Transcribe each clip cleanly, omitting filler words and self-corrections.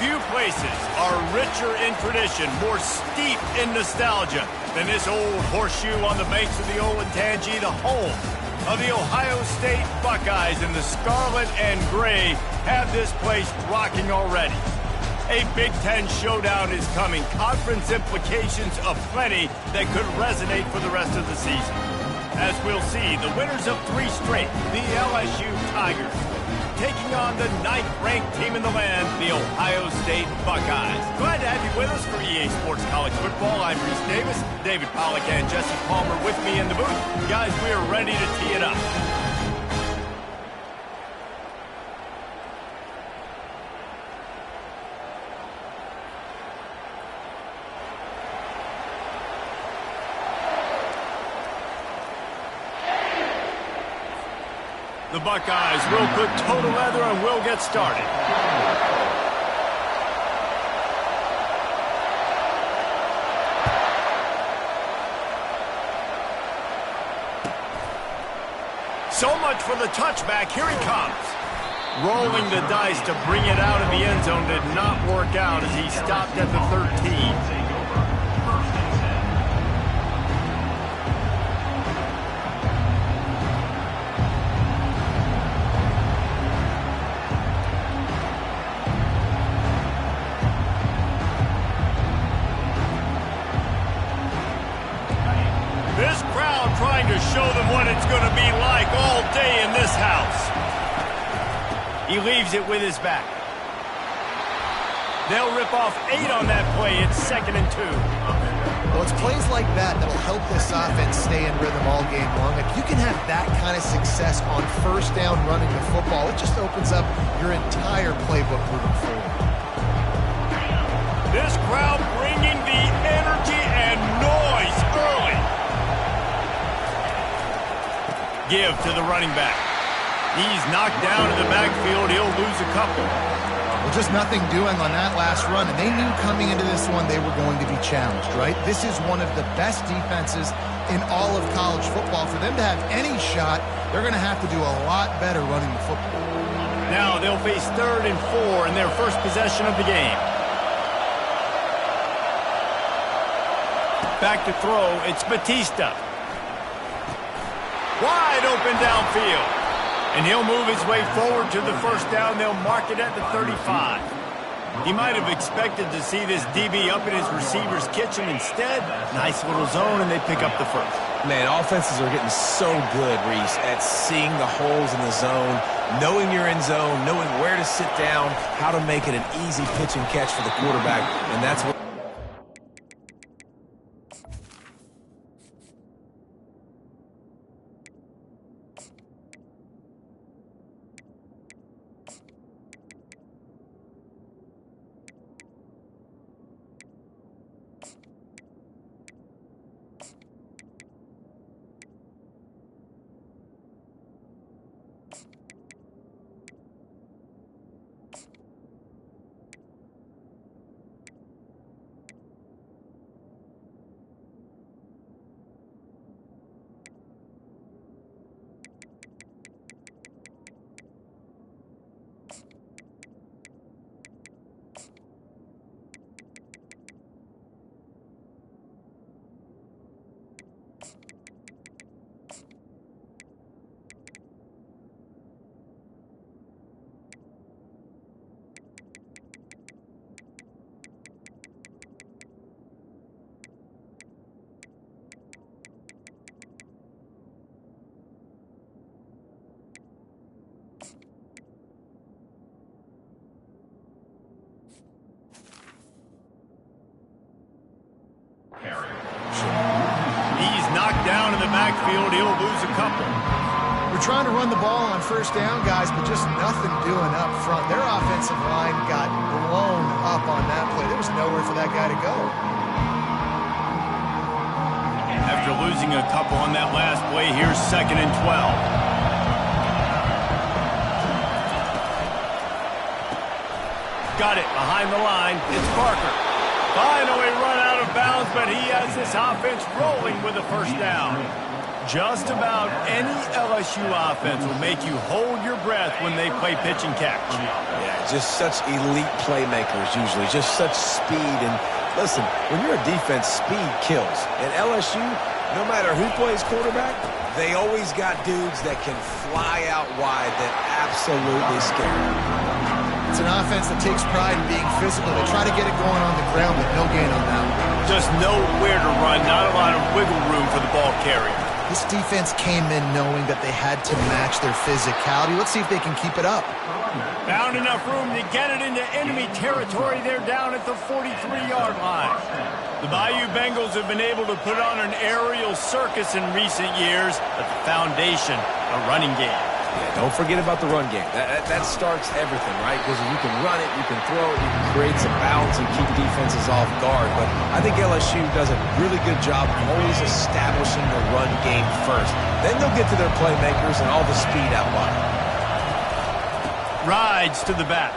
Few places are richer in tradition, more steep in nostalgia than this old horseshoe on the banks of the Olentangy, the home of the Ohio State Buckeyes. And the scarlet and gray have this place rocking already. A Big Ten showdown is coming. Conference implications aplenty that could resonate for the rest of the season. As we'll see, the winners of 3 straight, the LSU Tigers, taking on the 9th-ranked team in the land, the Ohio State Buckeyes. Glad to have you with us for EA Sports College Football. I'm Reese Davis, David Pollack and Jesse Palmer with me in the booth. Guys, we are ready to tee it up. The Buckeyes will put toe to leather and will get started. So much for the touchback. Here he comes. Rolling the dice to bring it out of the end zone did not work out as he stopped at the 13. Trying to show them what it's going to be like all day in this house. He leaves it with his back. They'll rip off 8 on that play. It's 2nd and 2. Well, it's plays like that that'll help this offense stay in rhythm all game long. If you can have that kind of success on first down running the football, it just opens up your entire playbook moving forward. This crowd bringing the energy and noise early. Give to the running back. He's knocked down in the backfield. He'll lose a couple. Well, just nothing doing on that last run, and they knew coming into this one they were going to be challenged, right? This is one of the best defenses in all of college football. For them to have any shot, they're going to have to do a lot better running the football. Now they'll face 3rd and 4 in their first possession of the game. Back to throw. It's Batista. Wide open downfield. And he'll move his way forward to the first down. They'll mark it at the 35. He might have expected to see this DB up in his receiver's kitchen. Instead, nice little zone, and they pick up the first. Man, offenses are getting so good, Reese, at seeing the holes in the zone, knowing you're in zone, knowing where to sit down, how to make it an easy pitch and catch for the quarterback, and that's what He's knocked down in the backfield. He'll lose a couple. We're trying to run the ball on first down, guys, but just nothing doing up front. Their offensive line got blown up on that play. There was nowhere for that guy to go. After losing a couple on that last play, here's 2nd and 12. Got it behind the line. It's Parker. Finally run out of bounds, but he has this offense rolling with a first down. Just about any LSU offense will make you hold your breath when they play pitch and catch. Yeah, just such elite playmakers usually, just such speed. And listen, when you're a defense, speed kills. And LSU, no matter who plays quarterback, they always got dudes that can fly out wide that absolutely scare them. It's an offense that takes pride in being physical. They try to get it going on the ground, but no gain on that one. Just know where to run, not a lot of wiggle room for the ball carrier. This defense came in knowing that they had to match their physicality. Let's see if they can keep it up. Found enough room to get it into enemy territory. They're down at the 43-yard line. The Bayou Bengals have been able to put on an aerial circus in recent years, but the foundation, a running game. Yeah, don't forget about the run game. That starts everything, right? Because you can run it, you can throw it, you can create some balance and keep defenses off guard. But I think LSU does a really good job of always establishing the run game first. Then they'll get to their playmakers and all the speed out wide. Rides to the back.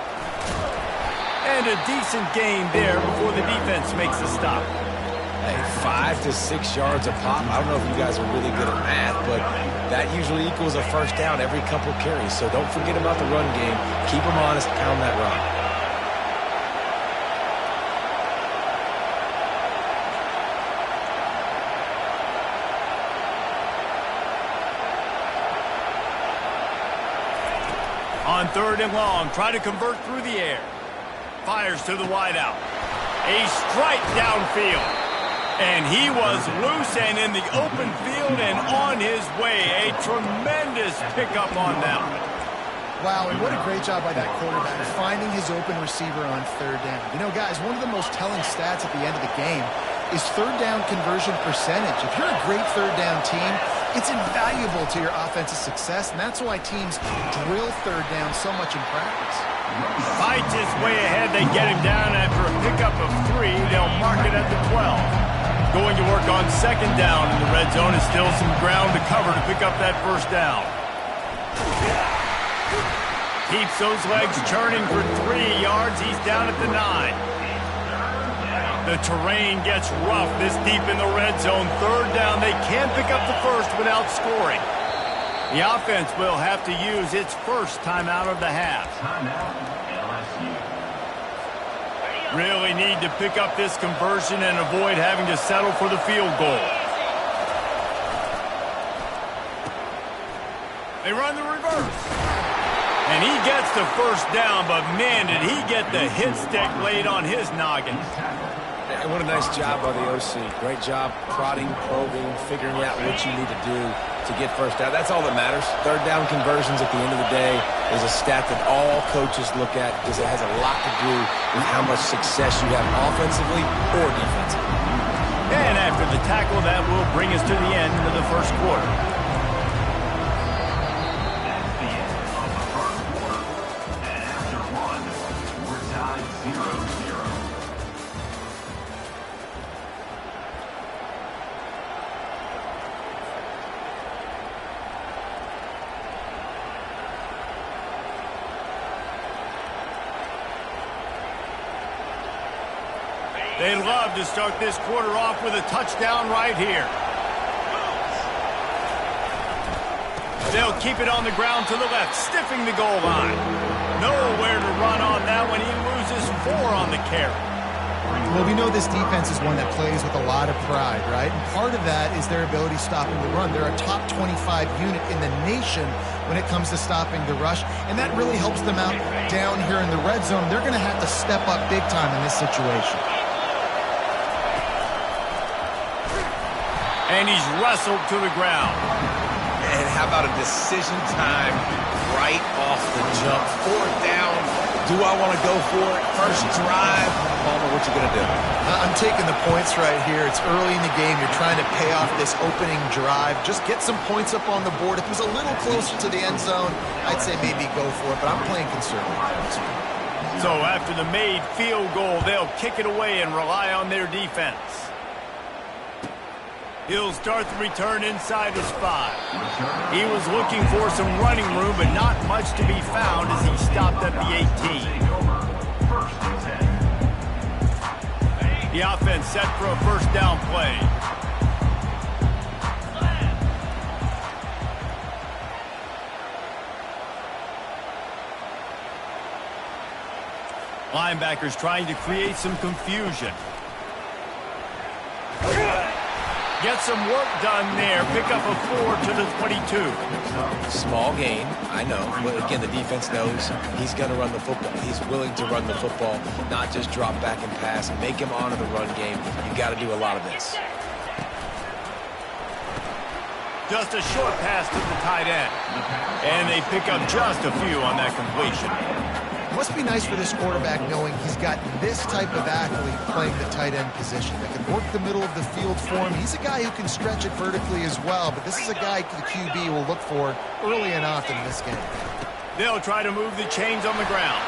And a decent gain there before the defense makes a stop. Hey, 5 to 6 yards a pop. I don't know if you guys are really good at math, but that usually equals a first down every couple carries. So don't forget about the run game. Keep them honest, pound that run. On 3rd and long, try to convert through the air. Fires to the wideout. A strike downfield. And he was loose and in the open field and on his way. A tremendous pickup on that one. Wow, and what a great job by that quarterback finding his open receiver on 3rd down. You know, guys, one of the most telling stats at the end of the game is 3rd down conversion percentage. If you're a great 3rd down team, it's invaluable to your offensive success, and that's why teams drill 3rd down so much in practice. Fights his way ahead. They get him down after a pickup of 3. They'll mark it at the 12. Going to work on 2nd down in the red zone. Is still some ground to cover to pick up that 1st down. Keeps those legs churning for 3 yards. He's down at the 9. The terrain gets rough this deep in the red zone. 3rd down. They can't pick up the 1st without scoring. The offense will have to use its 1st timeout of the half. Really need to pick up this conversion and avoid having to settle for the field goal. They run the reverse. And he gets the 1st down, but man, did he get the hit stick laid on his noggin. And what a nice job by the OC. Great job prodding, probing, figuring out what you need to do to get 1st down. That's all that matters. 3rd down conversions at the end of the day is a stat that all coaches look at because it has a lot to do with how much success you have offensively or defensively. And after the tackle, that will bring us to the end of the 1st quarter. They love to start this quarter off with a touchdown right here. They'll keep it on the ground to the left, stiffing the goal line. Nowhere to run on that one. He loses 4 on the carry. Well, we know this defense is one that plays with a lot of pride, right? And part of that is their ability stopping the run. They're a top 25 unit in the nation when it comes to stopping the rush, and that really helps them out down here in the red zone. They're going to have to step up big time in this situation. And he's wrestled to the ground. And how about a decision time right off the jump? 4th down. Do I want to go for it? 1st drive. Palmer, what you going to do? I'm taking the points right here. It's early in the game. You're trying to pay off this opening drive. Just get some points up on the board. If it was a little closer to the end zone, I'd say maybe go for it, but I'm playing conservative. So after the made field goal, they'll kick it away and rely on their defense. He'll start the return inside his 5. He was looking for some running room, but not much to be found as he stopped at the 18. The offense set for a 1st down play. Linebackers trying to create some confusion. Get some work done there. Pick up a 4 to the 22. Small gain, I know. But again, the defense knows he's going to run the football. He's willing to run the football, not just drop back and pass. Make him honor the run game. You've got to do a lot of this. Just a short pass to the tight end. And they pick up just a few on that completion. Must be nice for this quarterback knowing he's got this type of athlete playing the tight end position that can work the middle of the field for him. He's a guy who can stretch it vertically as well, but this is a guy the QB will look for early and often in this game. They'll try to move the chains on the ground.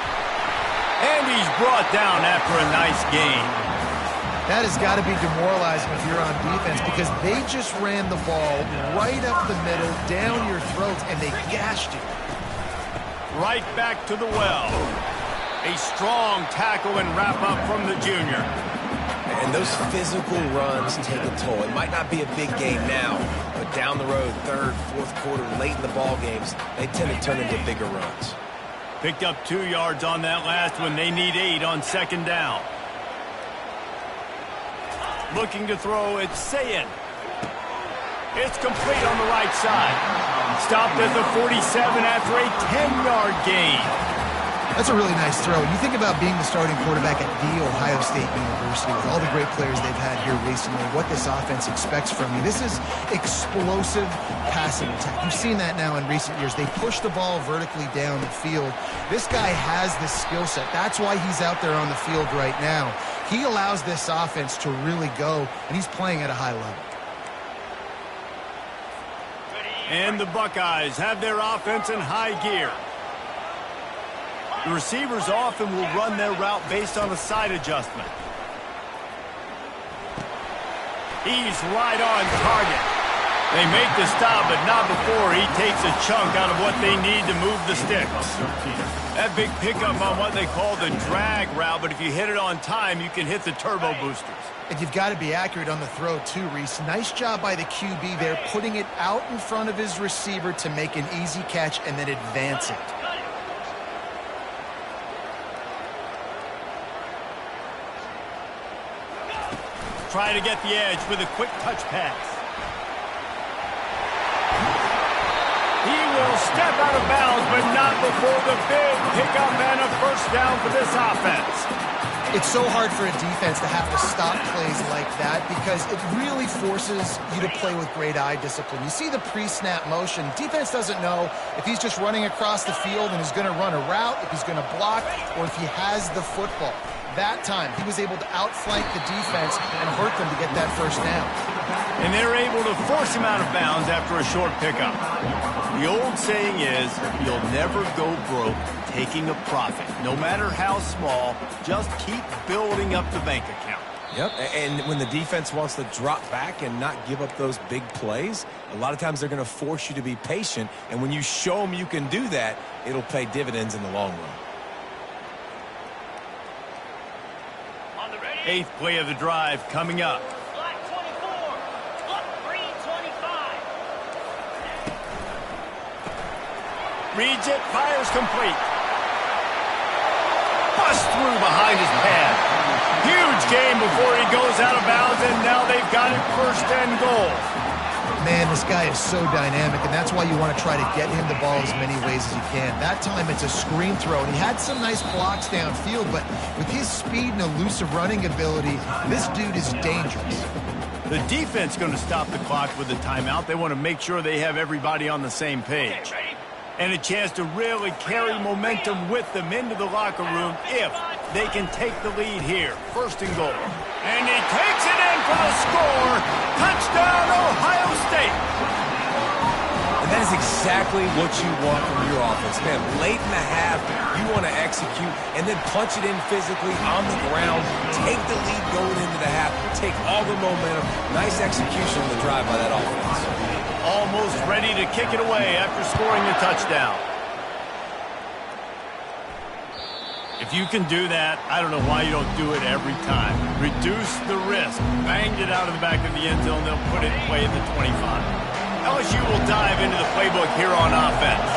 And he's brought down after a nice gain. That has got to be demoralizing if you're on defense because they just ran the ball right up the middle, down your throats, and they gashed you. Right back to the well. A strong tackle and wrap-up from the junior. And those physical runs take a toll. It might not be a big game now, but down the road, third, fourth quarter, late in the ball games, they tend to turn into bigger runs. Picked up 2 yards on that last one. They need 8 on second down. Looking to throw, it's Sayin. It's complete on the right side. Stopped at the 47 after a 10-yard gain. That's a really nice throw. You think about being the starting quarterback at The Ohio State University with all the great players they've had here recently, what this offense expects from you. This is explosive passing attack. You've seen that now in recent years. They push the ball vertically down the field. This guy has this skill set. That's why he's out there on the field right now. He allows this offense to really go, and he's playing at a high level. And the Buckeyes have their offense in high gear. The receivers often will run their route based on a side adjustment. He's right on target. They make the stop, but not before he takes a chunk out of what they need to move the sticks. That big pickup on what they call the drag route, but if you hit it on time, you can hit the turbo boosters. And you've got to be accurate on the throw too, Reese. Nice job by the QB there, putting it out in front of his receiver to make an easy catch and then advance it. Try to get the edge with a quick touch pass. He will step out of bounds, but not before the big pickup and a first down for this offense. It's so hard for a defense to have to stop plays like that because it really forces you to play with great eye discipline. You see the pre-snap motion. Defense doesn't know if he's just running across the field and is going to run a route, if he's going to block, or if he has the football. That time, he was able to outflank the defense and hurt them to get that first down. And they're able to force him out of bounds after a short pickup. The old saying is, you'll never go broke taking a profit. No matter how small, just keep building up the bank account. Yep, and when the defense wants to drop back and not give up those big plays, a lot of times they're going to force you to be patient, and when you show them you can do that, it'll pay dividends in the long run. 8th play of the drive coming up. Black 24, green 25. Reads it, fires complete. Bust through behind his pad. Huge gain before he goes out of bounds, and now they've got it first and goal. Man, this guy is so dynamic, and that's why you want to try to get him the ball as many ways as you can. That time, it's a screen throw, and he had some nice blocks downfield, but with his speed and elusive running ability, this dude is dangerous. The defense going to stop the clock with a timeout. They want to make sure they have everybody on the same page. And a chance to really carry momentum with them into the locker room if they can take the lead here. First and goal. And he takes it in for the score. Touchdown, Ohio State. And that is exactly what you want from your offense. Man, late in the half, you want to execute and then punch it in physically on the ground, take the lead going into the half, take all the momentum. Nice execution on the drive by that offense. Almost ready to kick it away after scoring the touchdown. If you can do that, I don't know why you don't do it every time. Reduce the risk. Banged it out of the back of the end zone. They'll put it in play at the 25. LSU will dive into the playbook here on offense.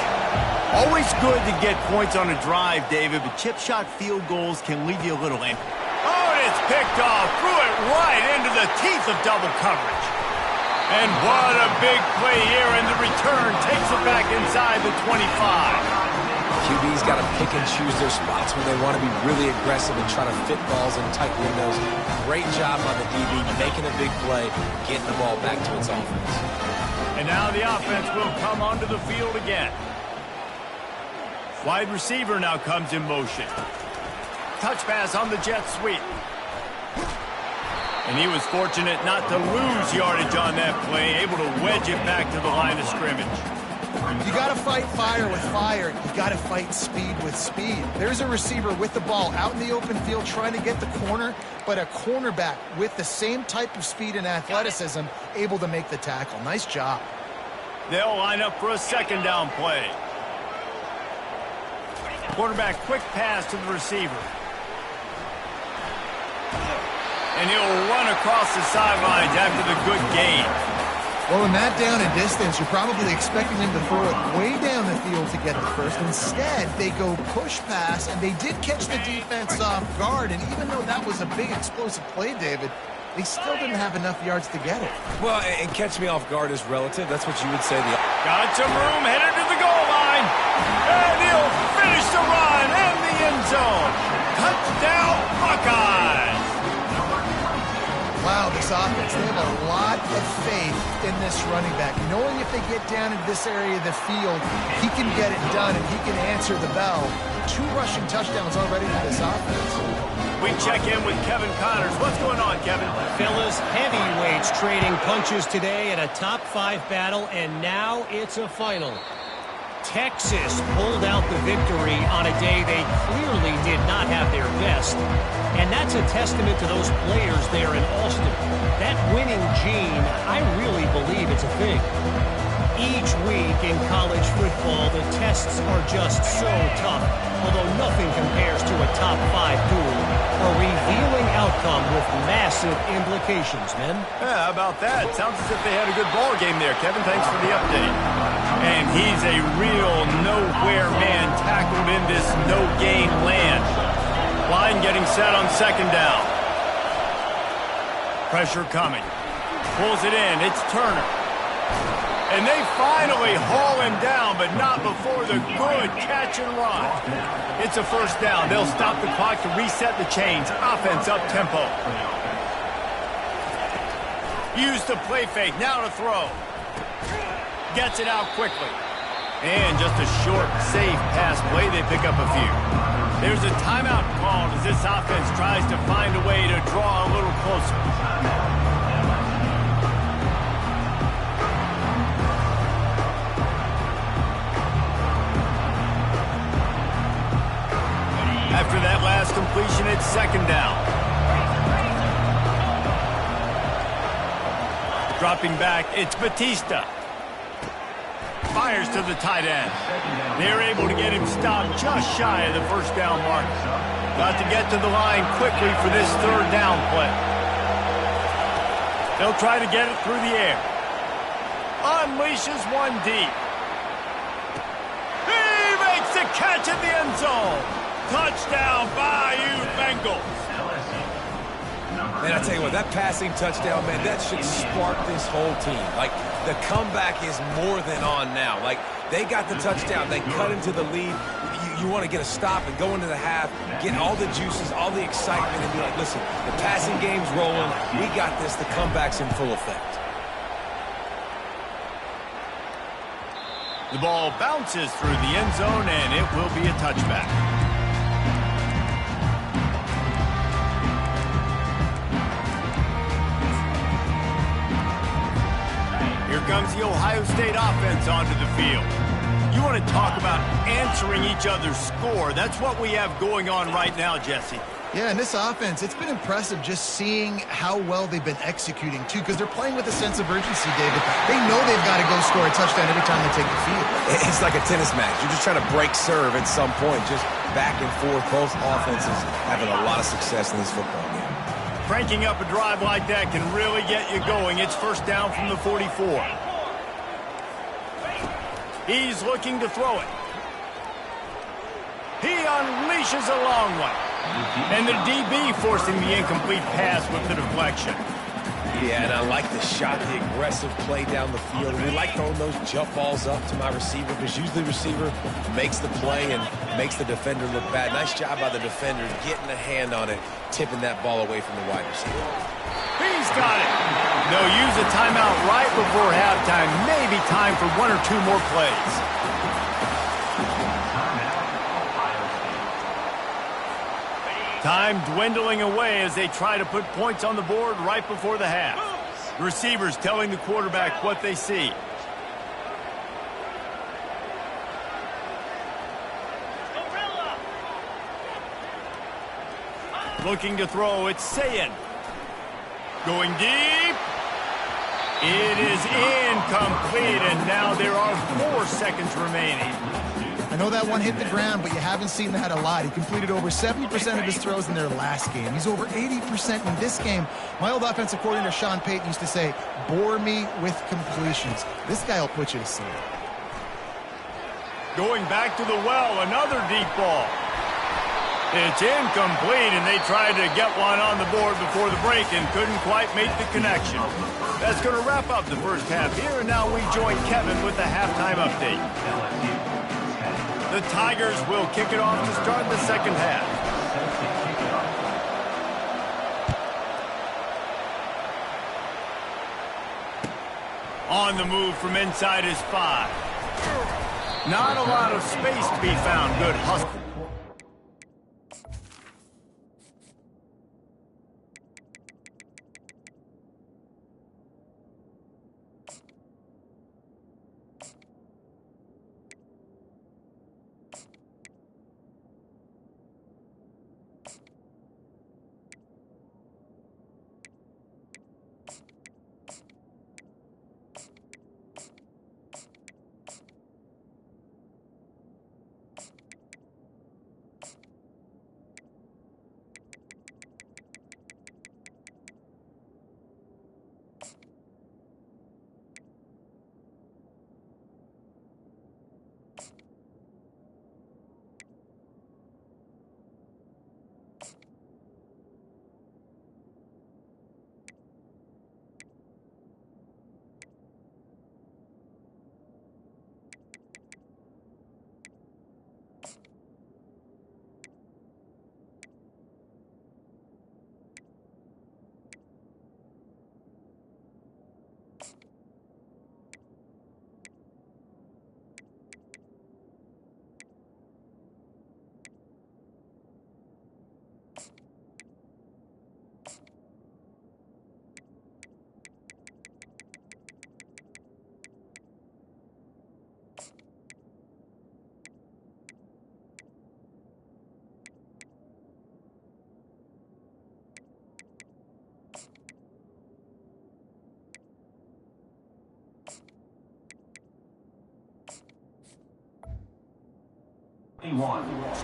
Always good to get points on a drive, David, but chip shot field goals can leave you a little empty. Oh, and it's picked off. Threw it right into the teeth of double coverage. And what a big play here, and the return takes it back inside the 25. QB's got to pick and choose their spots when they want to be really aggressive and try to fit balls in tight windows. Great job on the DB, making a big play, getting the ball back to its offense. And now the offense will come onto the field again. Wide receiver now comes in motion. Touch pass on the jet sweep. And he was fortunate not to lose yardage on that play, able to wedge it back to the line of scrimmage. You got to fight fire with fire. You got to fight speed with speed. There's a receiver with the ball out in the open field trying to get the corner, but a cornerback with the same type of speed and athleticism able to make the tackle. Nice job. They'll line up for a second down play. Quarterback quick pass to the receiver. And he'll run across the sidelines after the good gain. Well, in that down and distance, you're probably expecting him to throw it way down the field to get the first. Instead, they go push pass, and they did catch the defense off guard. And even though that was a big explosive play, David, they still didn't have enough yards to get it. Well, and catch me off guard is relative. That's what you would say. Got some room, headed to the goal line. And he'll finish the run in the end zone. Touchdown, Buckeyes. Wow, this offense, they have a lot of faith in this running back. Knowing if they get down into this area of the field, he can get it done and he can answer the bell. 2 rushing touchdowns already for this offense. We check in with Kevin Connors. What's going on, Kevin? Fellas, heavyweights trading punches today in a top 5 battle, and now it's a final. Texas pulled out the victory on a day they clearly did not have their best. And that's a testament to those players there in Austin. That winning gene, I really believe it's a thing. Each week in college football, the tests are just so tough, although nothing compares to a top 5 duel, a revealing outcome with massive implications, men. Yeah, how about that? Sounds as if they had a good ball game there, Kevin. Thanks for the update. And he's a real nowhere man tackled in this no-gain land. Line getting set on second down. Pressure coming. Pulls it in. It's Turner. And they finally haul him down, but not before the good catch and run. It's a first down. They'll stop the clock to reset the chains. Offense up-tempo. Use the play fake. Now to throw. Gets it out quickly. And just a short, safe pass play. They pick up a few. There's a timeout called as this offense tries to find a way to draw a little closer. After that last completion, it's second down. Dropping back, it's Batista. Fires to the tight end. They're able to get him stopped just shy of the first down mark. Got to get to the line quickly for this third down play. They'll try to get it through the air. Unleashes one deep. He makes the catch in the end zone. Touchdown, Bayou Bengals. Man, I tell you what, that passing touchdown, man, that should spark this whole team. Like, the comeback is more than on now. Like, they got the touchdown. They cut into the lead. You want to get a stop and go into the half, get all the juices, all the excitement, and be like, listen, the passing game's rolling. We got this. The comeback's in full effect. The ball bounces through the end zone, and it will be a touchback. Here comes the Ohio State offense onto the field. You want to talk about answering each other's score. That's what we have going on right now, Jesse. Yeah, and this offense, it's been impressive just seeing how well they've been executing, too, because they're playing with a sense of urgency, David. They know they've got to go score a touchdown every time they take the field. It's like a tennis match. You're just trying to break serve at some point, just back and forth. Both offenses having a lot of success in this football game. Cranking up a drive like that can really get you going. It's first down from the 44. He's looking to throw it. He unleashes a long one. And the DB forcing the incomplete pass with the deflection. Yeah, and I like the shot, the aggressive play down the field. We like throwing those jump balls up to my receiver because usually the receiver makes the play and makes the defender look bad. Nice job by the defender getting a hand on it, tipping that ball away from the wide receiver. He's got it. They'll use a timeout right before halftime. Maybe time for one or two more plays. Time dwindling away as they try to put points on the board right before the half. Receivers telling the quarterback what they see. Looking to throw, it's Sayin. Going deep. It is incomplete, and now there are 4 seconds remaining. I know that one hit the ground, but you haven't seen that a lot. He completed over 70% of his throws in their last game. He's over 80% in this game. My old offensive coordinator, Sean Payton, used to say, bore me with completions. This guy will put you to sleep. Going back to the well, another deep ball. It's incomplete, and they tried to get one on the board before the break and couldn't quite make the connection. That's going to wrap up the first half here, and now we join Kevin with the halftime update. The Tigers will kick it off to start the second half. On the move from inside his 5. Not a lot of space to be found. Good hustle.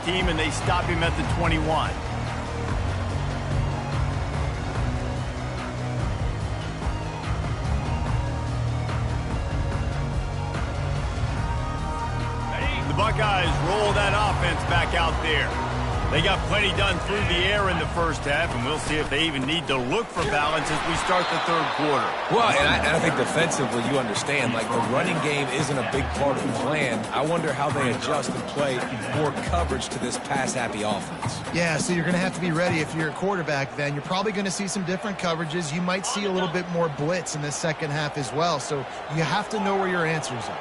Team, and they stop him at the 21. The Buckeyes roll that offense back out there. They got plenty done through the air in the first half, and we'll see if they even need to look for balance as we start the third quarter. Well, and I think defensively, you understand, like the running game isn't a big part of the plan. I wonder how they adjust and play more coverage to this pass-happy offense. Yeah, so you're going to have to be ready if you're a quarterback then. You're probably going to see some different coverages. You might see a little bit more blitz in the second half as well, so you have to know where your answers are.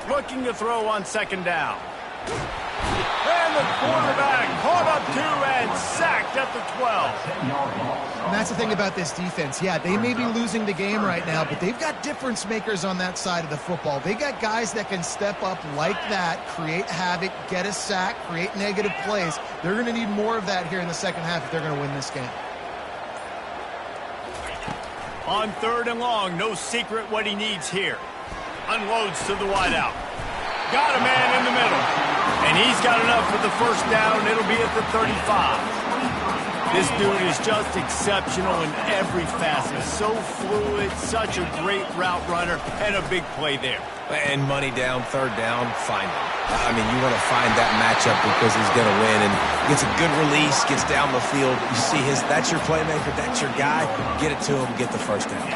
Looking to throw on second down. And the quarterback caught up 2 and sacked at the 12. And that's the thing about this defense. Yeah, they may be losing the game right now, but they've got difference makers on that side of the football. They got guys that can step up like that, create havoc, get a sack, create negative plays. They're going to need more of that here in the second half if they're going to win this game. On third and long, no secret what he needs here. Unloads to the wideout. Got a man in the middle. And he's got enough for the first down. It'll be at the 35. This dude is just exceptional in every facet. So fluid, such a great route runner, and a big play there. And money down, third down, find him. I mean, you want to find that matchup because he's going to win. And gets a good release, gets down the field. You see that's your playmaker, that's your guy. Get it to him, get the first down.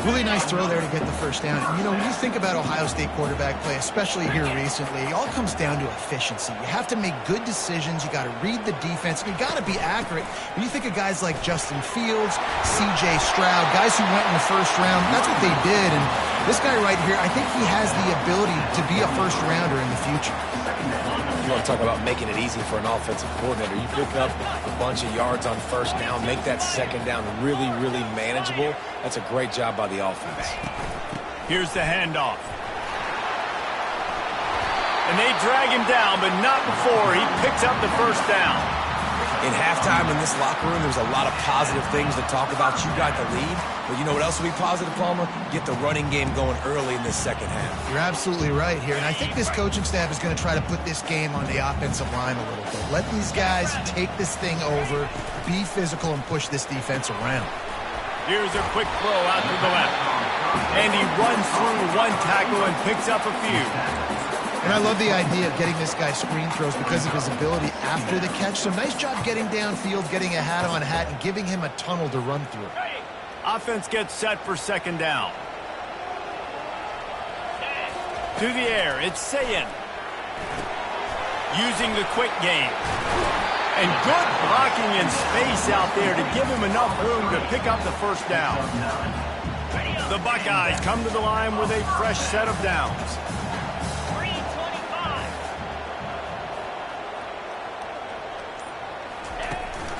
Really nice throw there to get the first down. And, when you think about Ohio State quarterback play, especially here recently, it all comes down to efficiency. You have to make good decisions. You got to read the defense. And you got to be accurate. When you think of guys like Justin Fields, C.J. Stroud, guys who went in the first round, that's what they did. And this guy right here, I think he has the ability to be a first rounder in the future. You want to talk about making it easy for an offensive coordinator. You pick up a bunch of yards on first down, make that second down really, really manageable. That's a great job by the offense. Here's the handoff. And they drag him down, but not before he picks up the first down. In halftime in this locker room, there's a lot of positive things to talk about. You got the lead, but you know what else will be positive, Palmer? Get the running game going early in this second half. You're absolutely right here, and I think this coaching staff is going to try to put this game on the offensive line a little bit. Let these guys take this thing over, be physical, and push this defense around. Here's a quick throw out to the left. And he runs through one tackle and picks up a few. And I love the idea of getting this guy screen throws because of his ability after the catch. So nice job getting downfield, getting a hat-on-hat, and giving him a tunnel to run through. Offense gets set for second down. To the air, it's Sayin. Using the quick game. And good blocking in space out there to give him enough room to pick up the first down. The Buckeyes come to the line with a fresh set of downs.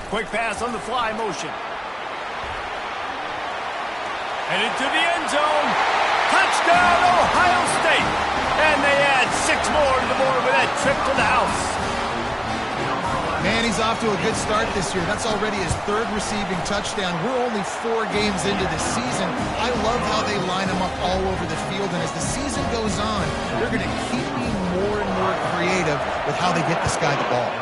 Quick pass on the fly motion. And into the end zone. Touchdown, Ohio State. And they add 6 more to the board with that trip to the house. Man, he's off to a good start this year. That's already his 3rd receiving touchdown. We're only 4 games into the season. I love how they line him up all over the field. And as the season goes on, they're going to keep being more and more creative with how they get this guy the ball.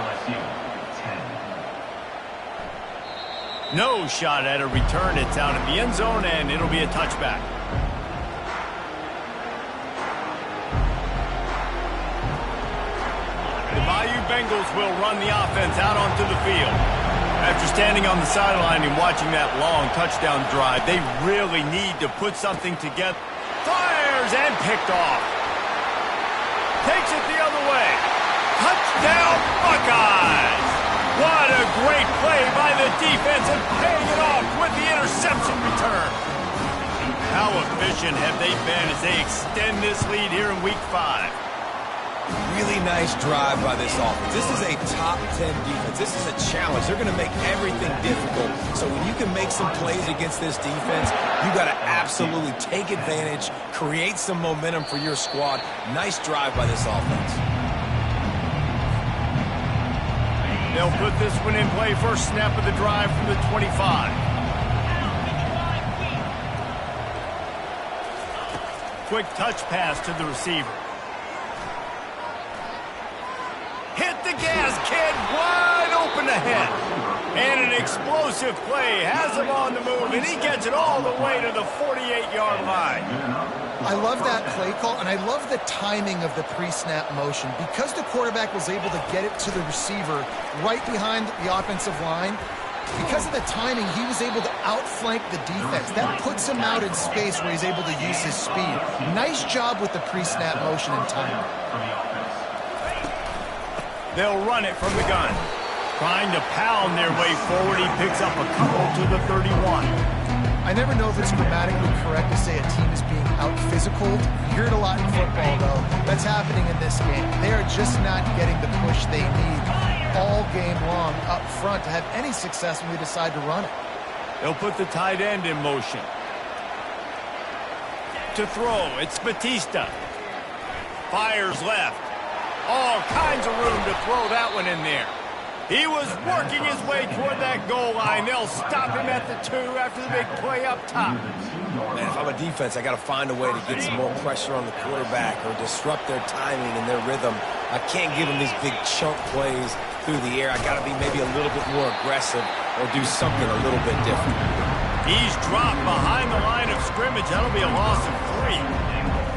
No shot at a return. It's out in the end zone, and it'll be a touchback. The Bayou Bengals will run the offense out onto the field. After standing on the sideline and watching that long touchdown drive, they really need to put something together. Fires and picked off. Takes it the other way. Touchdown, Buckeyes! What a great play by the defense and paying it off with the interception return. How efficient have they been as they extend this lead here in Week 5? Really nice drive by this offense. This is a top 10 defense. This is a challenge. They're going to make everything difficult. So when you can make some plays against this defense, you got to absolutely take advantage, create some momentum for your squad. Nice drive by this offense. They'll put this one in play. First snap of the drive from the 25. Quick touch pass to the receiver. Hit the gas, kid. Wide open ahead. And an explosive play. Has him on the move, and he gets it all the way to the 48-yard line. I love that play call, and I love the timing of the pre-snap motion. Because the quarterback was able to get it to the receiver right behind the offensive line, because of the timing, he was able to outflank the defense. That puts him out in space where he's able to use his speed. Nice job with the pre-snap motion and timing. They'll run it from the gun. Trying to pound their way forward, he picks up a couple to the 31. I never know if it's grammatically correct to say a team is being out-physical. You hear it a lot in football, though. That's happening in this game. They are just not getting the push they need all game long up front to have any success when they decide to run it. They'll put the tight end in motion. To throw, it's Batista. Fires left. All kinds of room to throw that one in there. He was working his way toward that goal line. They'll stop him at the 2 after the big play up top. Man, if I'm a defense, I got to find a way to get some more pressure on the quarterback or disrupt their timing and their rhythm. I can't give them these big chunk plays through the air. I got to be maybe a little bit more aggressive or do something a little bit different. He's dropped behind the line of scrimmage. That'll be a loss of 3.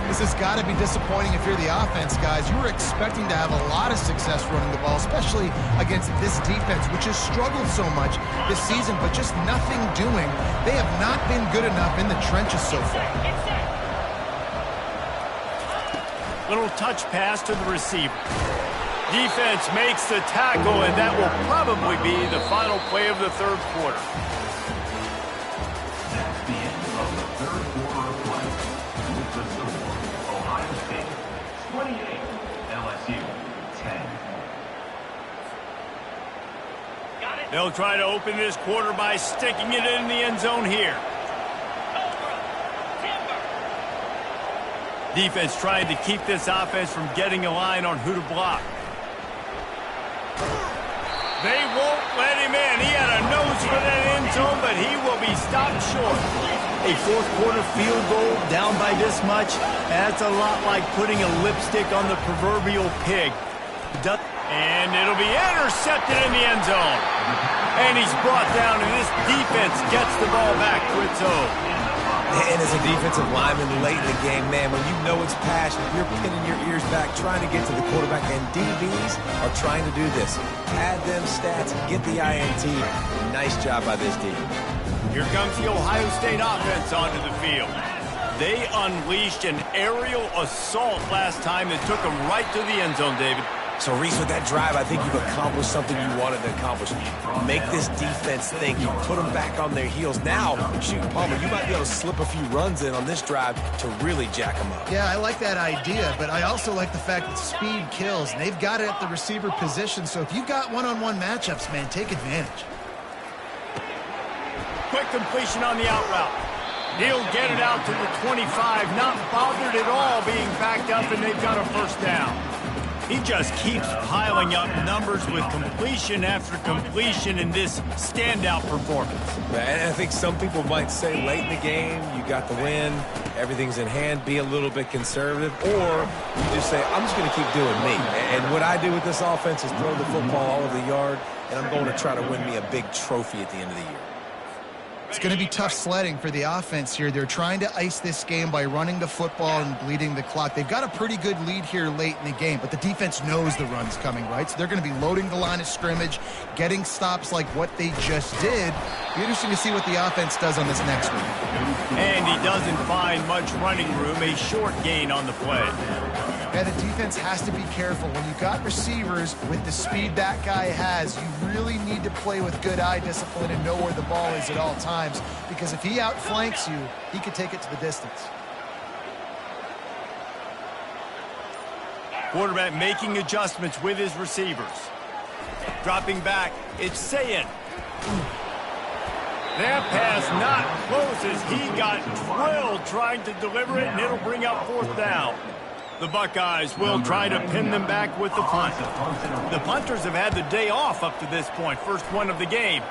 This has got to be disappointing if you're the offense, guys. You were expecting to have a lot of success running the ball, especially against this defense, which has struggled so much this season, but just nothing doing. They have not been good enough in the trenches so far. Little touch pass to the receiver. Defense makes the tackle, and that will probably be the final play of the third quarter. That's the end of the third quarter of play. With the score, Ohio State 28, LSU 10. They'll try to open this quarter by sticking it in the end zone here. Defense trying to keep this offense from getting a line on who to block. They won't let him in. He had a nose for that end zone, but he will be stopped short. A fourth quarter field goal down by this much, that's a lot like putting a lipstick on the proverbial pig. And it'll be intercepted in the end zone. And he's brought down, and this defense gets the ball back to its own. And as a defensive lineman late in the game, man, when you know it's passion, you're pinning your ears back, trying to get to the quarterback, and DBs are trying to do this. Add them stats, get the INT. Nice job by this D. Here comes the Ohio State offense onto the field. They unleashed an aerial assault last time that took them right to the end zone, David. So, Reese, with that drive, I think you've accomplished something you wanted to accomplish. Make this defense think. You put them back on their heels. Now, shoot, Palmer, you might be able to slip a few runs in on this drive to really jack them up. Yeah, I like that idea, but I also like the fact that speed kills. And they've got it at the receiver position, so if you've got one-on-one matchups, man, take advantage. Quick completion on the out route. He'll get it out to the 25, not bothered at all being backed up, and they've got a first down. He just keeps piling up numbers with completion after completion in this standout performance. And I think some people might say late in the game, you got the win, everything's in hand, be a little bit conservative, or you just say, I'm just going to keep doing me. And what I do with this offense is throw the football all over the yard, and I'm going to try to win me a big trophy at the end of the year. It's going to be tough sledding for the offense here. They're trying to ice this game by running the football and bleeding the clock. They've got a pretty good lead here late in the game, but the defense knows the run's coming, right? So they're going to be loading the line of scrimmage, getting stops like what they just did. Be interesting to see what the offense does on this next one. And he doesn't find much running room, a short gain on the play. Yeah, the defense has to be careful. When you've got receivers with the speed that guy has, you really need to play with good eye discipline and know where the ball is at all times, because if he outflanks you, he could take it to the distance. Quarterback making adjustments with his receivers. Dropping back, it's Sayin. That pass not close as he got drilled trying to deliver it, and it'll bring up fourth down. The Buckeyes will try to pin them back with the punt. The punters have had the day off up to this point. First one of the game.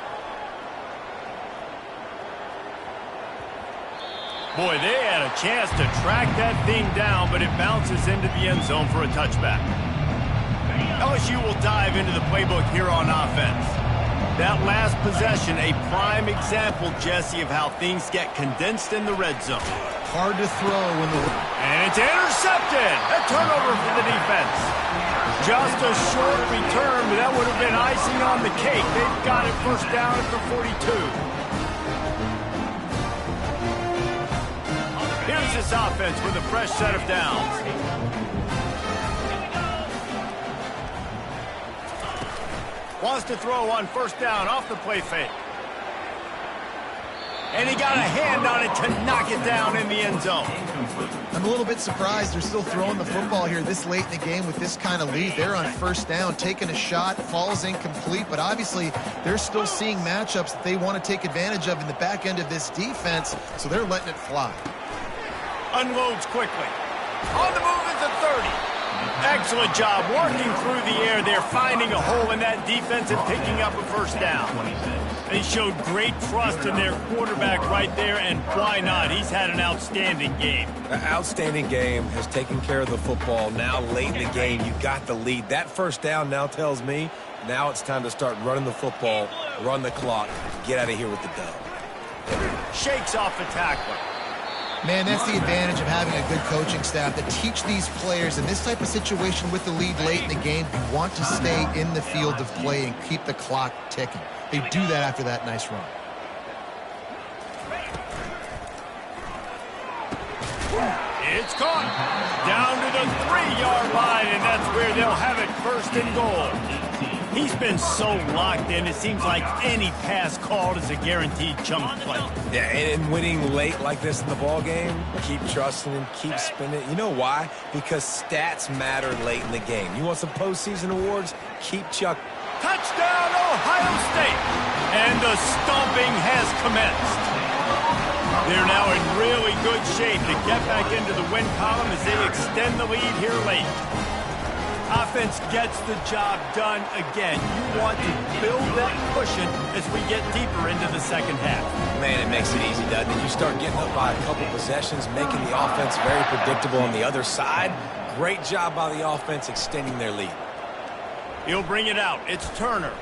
Boy, they had a chance to track that thing down, but it bounces into the end zone for a touchback. LSU will dive into the playbook here on offense. That last possession, a prime example, Jesse, of how things get condensed in the red zone. Hard to throw when the... And it's intercepted. A turnover for the defense. Just a short return, but that would have been icing on the cake. They've got it first down at the 42. Here's this offense with a fresh set of downs. Wants to throw on first down off the play fake. And he got a hand on it to knock it down in the end zone. I'm a little bit surprised they're still throwing the football here this late in the game with this kind of lead. They're on first down, taking a shot, falls incomplete, but obviously they're still seeing matchups that they want to take advantage of in the back end of this defense, so they're letting it fly. Unloads quickly. On the move is a 30. Excellent job working through the air there, finding a hole in that defense and picking up a first down. They showed great trust in their quarterback right there, and why not? He's had an outstanding game. An outstanding game, has taken care of the football. Now late in the game, you got the lead. That first down now tells me now it's time to start running the football, run the clock, get out of here with the dub. Shakes off the tackler. Man, that's the advantage of having a good coaching staff to teach these players in this type of situation with the lead late in the game. You want to stay in the field of play and keep the clock ticking. They do that after that nice run. It's caught. Down to the 3-yard line, and that's where they'll have it, first and goal. He's been so locked in, it seems like any pass called is a guaranteed chunk play. Yeah, and winning late like this in the ball game, keep trusting him, keep spinning. You know why? Because stats matter late in the game. You want some postseason awards? Keep chucking. Touchdown, Ohio State! And the stomping has commenced. They're now in really good shape to get back into the win column as they extend the lead here late. Offense gets the job done again. You want to build that cushion as we get deeper into the second half. Man, it makes it easy, doesn't it? You start getting up by a couple possessions, making the offense very predictable on the other side. Great job by the offense extending their lead. He'll bring it out. It's Turner.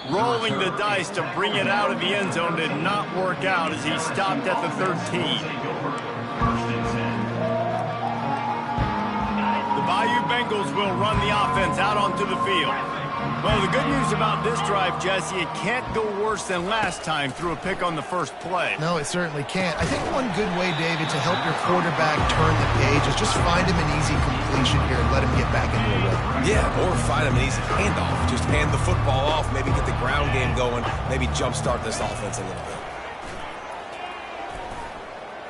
Rolling the dice to bring it out of the end zone did not work out as he stopped at the 13. Bayou Bengals will run the offense out onto the field. Well, the good news about this drive, Jesse, it can't go worse than last time through a pick on the first play. No, it certainly can't. I think one good way, David, to help your quarterback turn the page is just find him an easy completion here and let him get back into a rhythm. Yeah, or find him an easy handoff. Just hand the football off, maybe get the ground game going, maybe jumpstart this offense a little bit.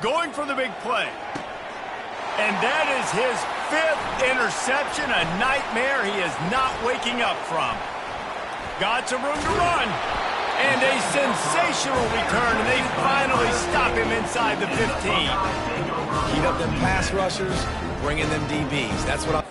Going for the big play. And that is his 5th interception, a nightmare he is not waking up from. Got some room to run. And a sensational return, and they finally stop him inside the 15. Heat up them pass rushers, bring in them DBs. That's what I...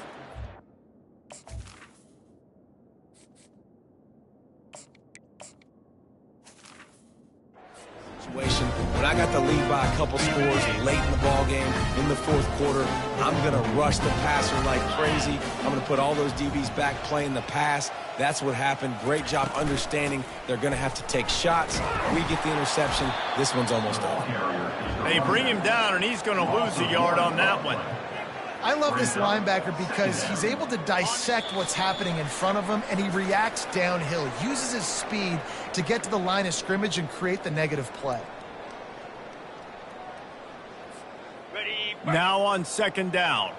When I got the lead by a couple scores late in the ball game, in the fourth quarter, I'm going to rush the passer like crazy. I'm going to put all those DBs back playing the pass. That's what happened. Great job understanding they're going to have to take shots. We get the interception. This one's almost over. They bring him down, and he's going to lose a yard on that one. I love this linebacker because he's able to dissect what's happening in front of him, and he reacts downhill, uses his speed to get to the line of scrimmage and create the negative play. Now on second down.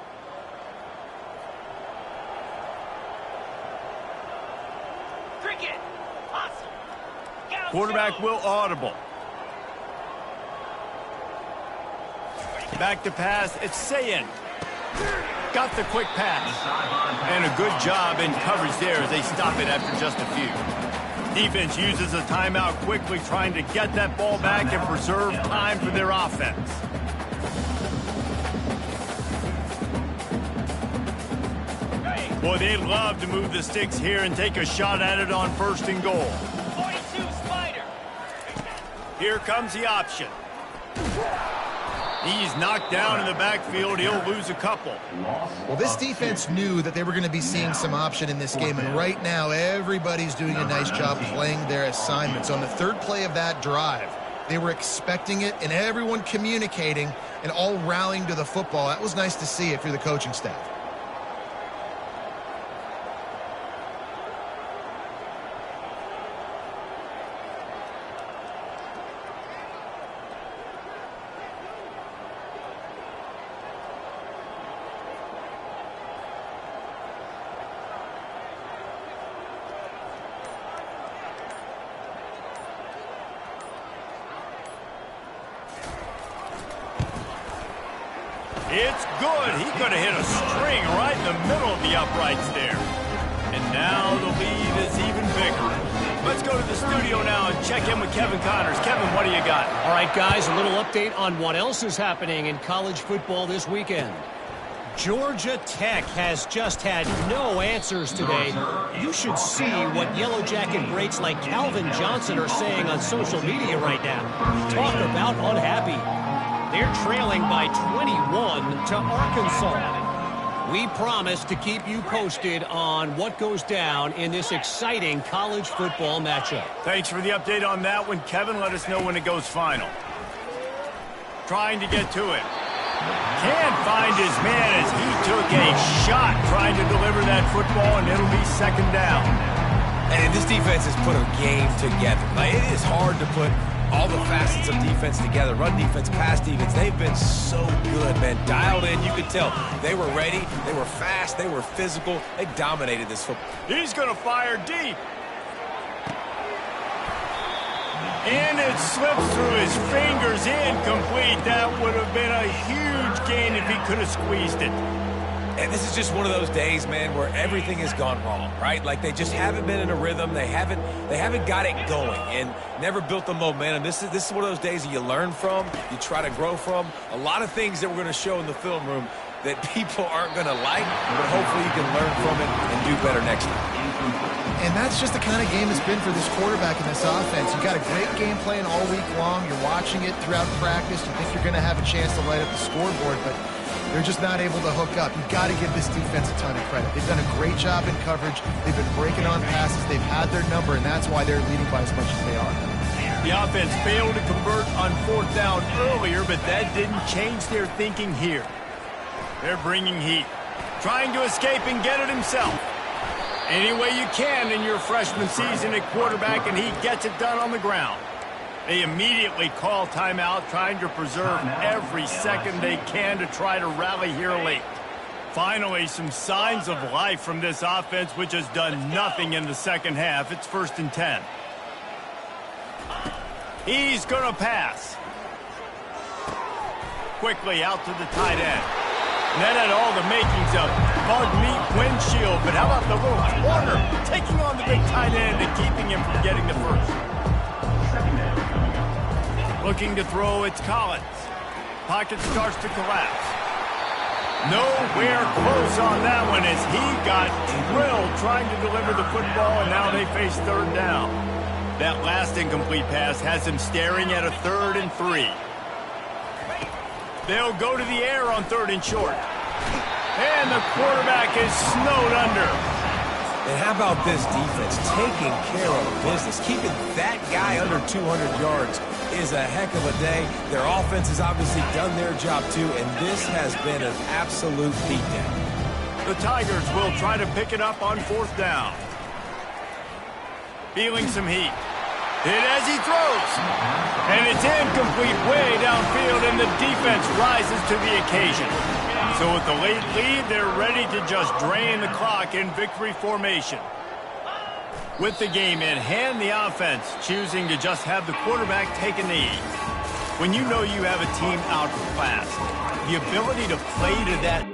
Cricket. Awesome. Quarterback will audible. Back to pass. It's Sayin. Got the quick pass. And a good job in coverage there as they stop it after just a few. Defense uses a timeout quickly, trying to get that ball back and preserve time for their offense. Boy, they'd love to move the sticks here and take a shot at it on first and goal. 42 Spider. Here comes the option. He's knocked down in the backfield. He'll lose a couple. Well, this defense knew that they were going to be seeing some option in this game, and right now everybody's doing a nice job playing their assignments. On the third play of that drive, they were expecting it, and everyone communicating and all rallying to the football. That was nice to see if you're the coaching staff. It's good. He could have hit a string right in the middle of the uprights there. And now the lead is even bigger. Let's go to the studio now and check in with Kevin Connors. Kevin, what do you got? All right, guys, a little update on what else is happening in college football this weekend. Georgia Tech has just had no answers today. You should see what Yellow Jacket greats like Calvin Johnson are saying on social media right now. Talk about unhappy. They're trailing by 21 to Arkansas. We promise to keep you posted on what goes down in this exciting college football matchup. Thanks for the update on that one, Kevin. Let us know when it goes final. Trying to get to it. Can't find his man as he took a shot trying to deliver that football, and it'll be second down. And this defense has put a game together. Like, it is hard to put all the facets of defense together. Run defense, pass defense. They've been so good, man. Dialed in. You could tell they were ready. They were fast. They were physical. They dominated this football. He's going to fire deep. And it slips through his fingers, incomplete. That would have been a huge gain if he could have squeezed it. And this is just one of those days, man, where everything has gone wrong, right? Like, they just haven't been in a rhythm. They haven't got it going and never built the momentum. This is one of those days that you learn from, you try to grow from. A lot of things that we're going to show in the film room that people aren't going to like, but hopefully you can learn from it and do better next time. And that's just the kind of game it's been for this quarterback in this offense. You got a great game plan all week long. You're watching it throughout practice. You think you're going to have a chance to light up the scoreboard, but they're just not able to hook up. You've got to give this defense a ton of credit. They've done a great job in coverage. They've been breaking on passes. They've had their number, and that's why they're leading by as much as they are. The offense failed to convert on fourth down earlier, but that didn't change their thinking here. They're bringing heat, trying to escape and get it himself. Any way you can in your freshman season at quarterback, and he gets it done on the ground. They immediately call timeout, trying to preserve every second they can to try to rally here late. Finally, some signs of life from this offense, which has done nothing in the second half. It's 1st and 10. He's going to pass. Quickly out to the tight end. And that had all the makings of bug meat windshield, but how about the little corner taking on the big tight end and keeping him from getting the first? Looking to throw, it's Collins. Pocket starts to collapse. Nowhere close on that one as he got drilled trying to deliver the football, and now they face third down. That last incomplete pass has him staring at a 3rd and 3. They'll go to the air on 3rd and short. And the quarterback is snowed under. And how about this defense taking care of business? Keeping that guy under 200 yards is a heck of a day. Their offense has obviously done their job too, and this has been an absolute beatdown. The Tigers will try to pick it up on 4th down. Feeling some heat. Hit as he throws. And it's incomplete way downfield, and the defense rises to the occasion. So with the late lead, they're ready to just drain the clock in victory formation. With the game in hand, the offense choosing to just have the quarterback take a knee. When you know you have a team outclassed, the ability to play to that